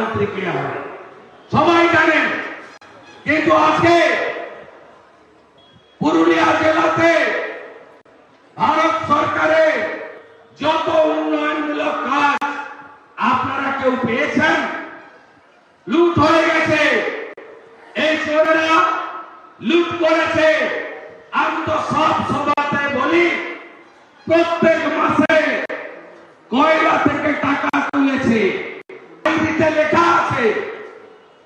প্রধানমন্ত্রী কে হবে সবাই জানেন। কিন্তু আজকে পুরুলিয়া জেলাতে ভারত সরকারের যত উন্নয়নমূলক কাজ আপনারা কেউ পেয়েছেন? লুট হয়ে গেছে, এই চোরেরা লুট করেছে। আমি তো সব সভাতে বলি প্রত্যেক মাসে কয়লা থেকে টাকা তুলেছে, লেখা আছে।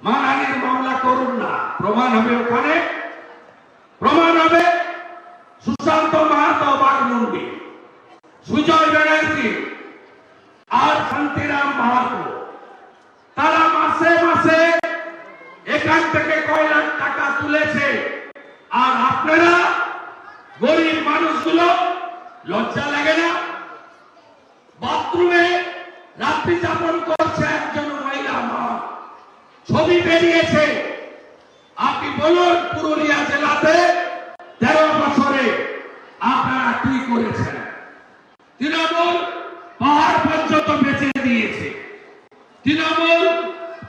মানহানির মামলা করুন না, প্রমাণ হবে ওখানে, প্রমাণ হবে। সুশান্ত মাহাতো বাগমুন্ডি, সুজয় ব্যানার্জি আর শান্তিরাম মাহাতো, তারা মাসে মাসে এখান থেকে কয়লার টাকা তুলেছে। আর আপনারা গরিব মানুষগুলো লজ্জা লাগে না? বাথরুমে রাত্রি যাপন করছে একজন মহিলা মা, ছবি বেরিয়েছে। আপনি বলুন পুরুলিয়া জেলাতে 13 বছরে আপনারা কি করেছেন? তৃণমূল পাহাড় পর্যন্ত বেঁচে দিয়েছে। তৃণমূল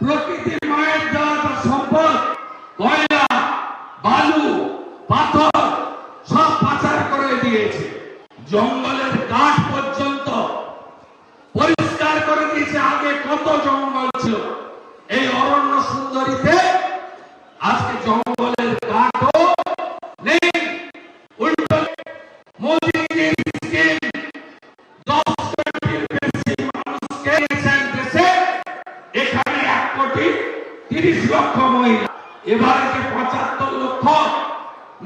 প্রকৃতির মায়ের দেওয়া সম্পদ, কয়লা, বালু, পাথর সব পাচার করে দিয়েছে। জঙ্গলের কাঠ পর্যন্ত পরিষ্কার করে দিয়েছে। আগে কত জঙ্গল ছিল এই অরণ্য সুন্দরীতে, আজকে জঙ্গলের কাঠও নেই। উল্টো মোদিজির স্কিম 10 কোটির বেশি মানুষকে দিয়েছেন দেশে, এখানে 1 কোটি 30 লক্ষ মহিলা। এবারে যে 75 লক্ষ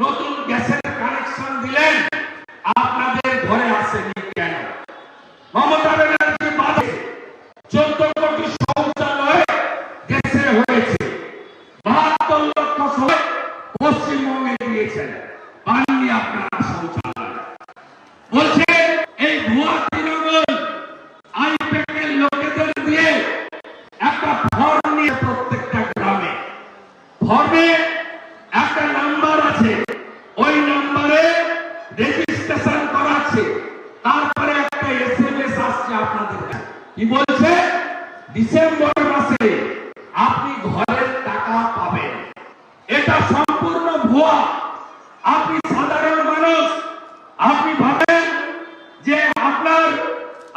নতুন গ্যাসের কানেকশন দিলেন, আপনাদের ঘরে আসেনি কেন? মমতা ব্যানার্জি বাদে 14 কোটি শৌচালয় দেশে হয়েছে, 72 লক্ষ পশ্চিমবঙ্গে দিয়েছেন, পাননি আপনারা শৌচালয়। বলছে এই ভুয়া তৃণমূল আইপ্যাকের লোকেদের দিয়ে একটা ফর্ম নিয়ে প্রত্যেকটা গ্রামে, ফর্মে একটা নাম্বার আছে, ওই নাম্বারে রেজিস্ট্রেশন করাচ্ছে, তারপরে একটা এসএমএস আসছে আপনাদের কাছে। কি বলছে? ডিসেম্বর মাসে আপনি ঘরের টাকা পাবেন। এটা সম্পূর্ণ ভুয়া। আপনি সাধারণ মানুষ, আপনি ভাবেন যে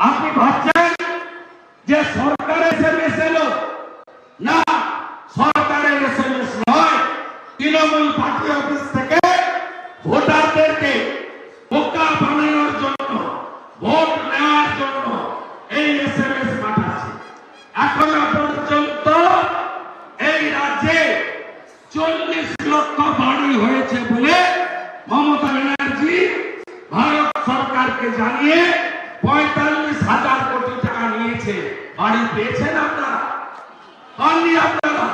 আপনি ভাবছেন যে সরকারের এসএমএস এলো না, সরকারের এসএমএস নয়, তৃণমূল পার্টি অফিস থেকে ভোটারদেরকে বোকা বানানোর জন্য, ভোট নেওয়ার জন্য এই এসএমএস পাঠাচ্ছে। এখনো পর্যন্ত এই রাজ্যে 40 লক্ষ বাড়ি হয়েছে বলে মমতা ব্যানার্জি ভারত সরকারকে জানিয়ে 45,000 কোটি টাকা নিয়েছে। বাড়ি পেয়েছেন আপনারা? পাননি আপনারা।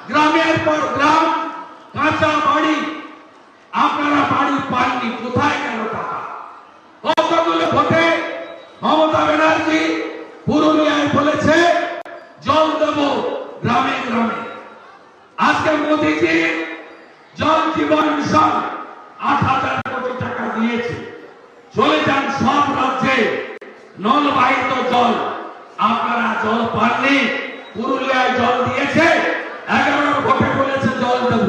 গ্রামের পর গ্রাম কাঁচা বাড়ি, আপনারা বাড়ি পাননি। কোথায় গেল টাকা? কতগুলো ভোটে মমতা ব্যানার্জি পুরুলিয়ায় বলেছে জল দেব গ্রামে গ্রামে। আজকে মোদীজি জল জীবন মিশন 8,000 কোটি টাকা দিয়েছে। চলে যান সব রাজ্যে নলবাহিত জল, আপনারা জল পাননি। পুরুলিয়ায় জল দিয়েছে, 11 ভোটে বলেছে জল দেব,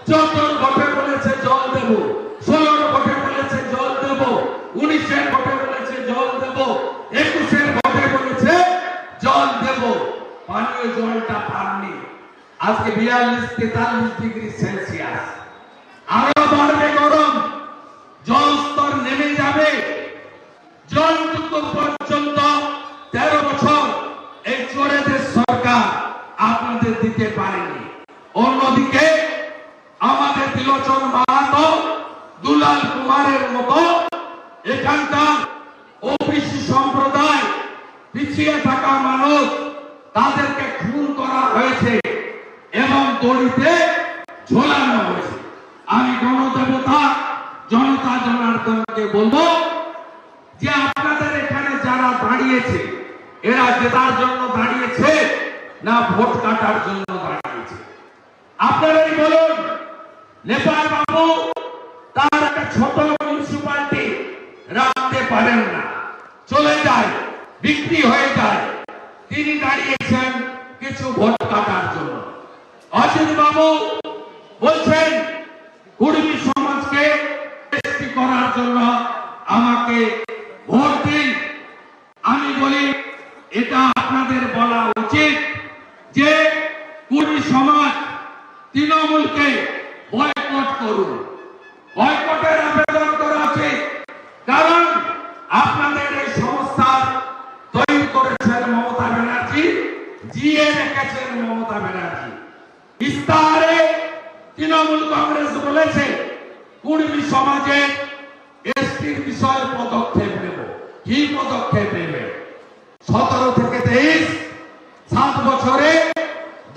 14 ভোটে বলেছে জল দেব, 16 ভোটে বলেছে জল দেব, 19 ভোটে বলেছে জল দেব, 21 ভোটে বলেছে জল দেব। পানীয় জলটা পাননি। আজকে 42-43 ডিগ্রি সেলসিয়াস, আরো বাড়বে গরম, জল স্তর নেমে যাবে। জলটুকু পর্যন্ত 13 বছর এই চোরেদের সরকার আপনাদের দিতে পারেনি। অন্যদিকে আমাদের ত্রিলোচন মাহাতো, দুলাল কুমারের মতো এখানকার ওবিসি সম্প্রদায়, পিছিয়ে থাকা মানুষ, তাদেরকে খুন করা হয়েছে এবং দড়িতে ঝোলানো হয়েছে। আমি গণদেবতা জনতা জনার্দনকে বলবো যে আপনাদের এখানে যারা দাঁড়িয়েছে, এরা জেতার জন্য দাঁড়িয়েছে না ভোট কাটার জন্য দাঁড়িয়েছে? আপনারাই বলুন। নেপাল বাবু তার একটা ছোট মিউনিসিপালিটি রাখতে পারেন না, চলে যায়, বিক্রি হয়ে যায়। তিনি দাঁড়িয়েছেন কিছু ভোট কাটার জন্য। অজিত বাবু বলছেন কুর্মী সমাজকে এসটি করার জন্য আমাকে ভোট দিন। আমি বলি এটা আপনাদের বলা উচিত যে কুর্মী সমাজ তৃণমূলকে বয়কট করুন। বয়কটের আবেদন করা উচিত, কারণ আপনাদের এই সংস্থা তৈরি করেছেন মমতা ব্যানার্জি, জিয়ে রেখেছেন মমতা ব্যানার্জি। ইস্তাহারে তৃণমূল কংগ্রেস বলেছে কুর্মী সমাজের এসটির বিষয়ে পদক্ষেপ নেব। কি পদক্ষেপ নেবে? 17 থেকে 23 7 বছরে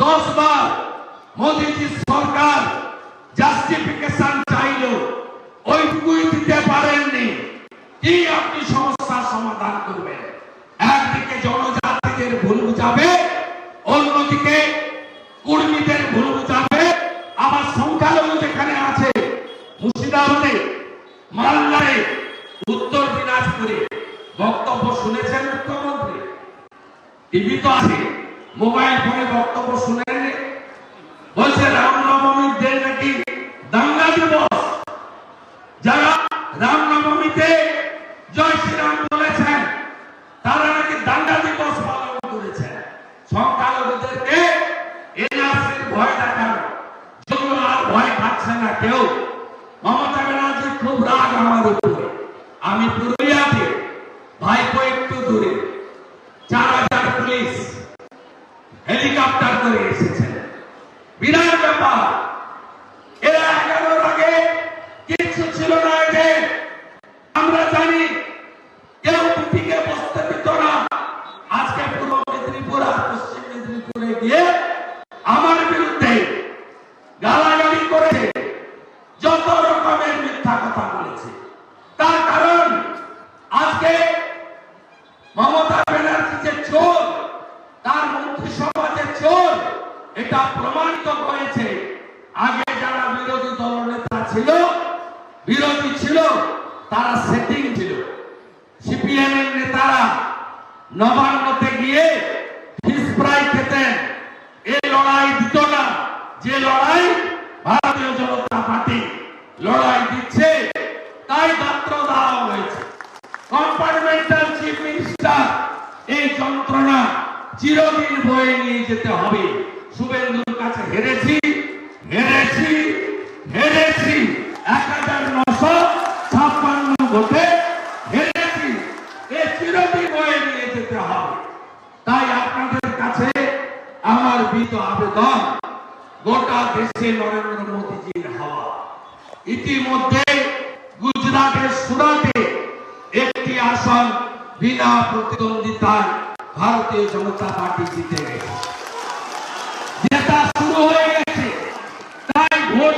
10 বার মোদীজি সরকার জাস্টিফিকেশন চাইল, ওইটুকুই দিতে পারেননি। কি আপনি সমস্যার সমাধান করবেন? একদিকে জনজাতিদের ভুল বুঝাবে, অন্যদিকে কুর্মীদের ভুল বুঝাবে। আবার সংখ্যালঘু যেখানে আছে মুর্শিদাবাদে, মালদায়, উত্তর দিনাজপুরে বক্তব্য শুনেছেন মুখ্যমন্ত্রী? টিভি তো আছে, মোবাইল ফোনে বক্তব্য শুনেন। বলছে রামনবমীর দিন নাকি দাঙ্গা দিবস। যারা রামনবমীতে জয় শ্রীরাম বলেছেন তারা নাকি দাঙ্গা দিবস পালন করেছেন। সংখ্যালঘুদেরকে এনআরসির ভয় দেখানো, যেগুলো আর ভয় পাচ্ছে না কেউ। মমতা ব্যানার্জি খুব রাগ আমার উপরে। আমি পুরুলিয়াতে, ভাইপো একটু দূরে, 4000 পুলিশ হেলিকপ্টার করে এসেছেন। বিরাট ব্যাপার। এরা 11 আগে কিছু ছিল না। এদের আমরা জানি কেউ টুপিকে বসতে দিত না। আজকে পূর্ব মেদিনীপুর আর পশ্চিম মেদিনীপুরে গিয়ে আমার বিরুদ্ধে গালাগালি করেছে, যত রকমের মিথ্যা কথা বলেছে। তার কারণ আজকে মমতা ব্যানার্জি যে চোর, তার মন্ত্রিসভা যে চোর, এটা প্রমাণিত হয়েছে। আগে যারা বিরোধী দলনেতা ছিল, বিরোধী ছিল, তারা সেটিং ছিল। সিপিএম এর নেতারা নবান্নতে গিয়ে ফিশ ফ্রাই খেতেন। এই লড়াই দিত না, যে লড়াই ভারতীয় জনতা পার্টি লড়াই দিচ্ছে, তাই পাত্র দেওয়া হয়েছে। কম্পার্টমেন্টাল চিফ মিনিস্টার এই যন্ত্রণা চিরদিন বয়ে নিয়ে যেতে হবে। শুভেন্দুর কাছে হেরেছি, হেরেছি, হেরেছি, 1956 ভোটে হেরেছি। এই চিরদিন বয়ে নিয়ে যেতে হবে। তাই আপনাদের কাছে আমার বিনীত আবেদন, গোটা দেশে নরেন্দ্র মোদীজির হাওয়া। ইতিমধ্যে গুজরাটের সুরাটে একটি আসন বিনা প্রতিদ্বন্দ্বিতায় ভারতীয় জনতা পার্টি জিতে গেছে। জেতা শুরু হয়ে গেছে। তাই ভোট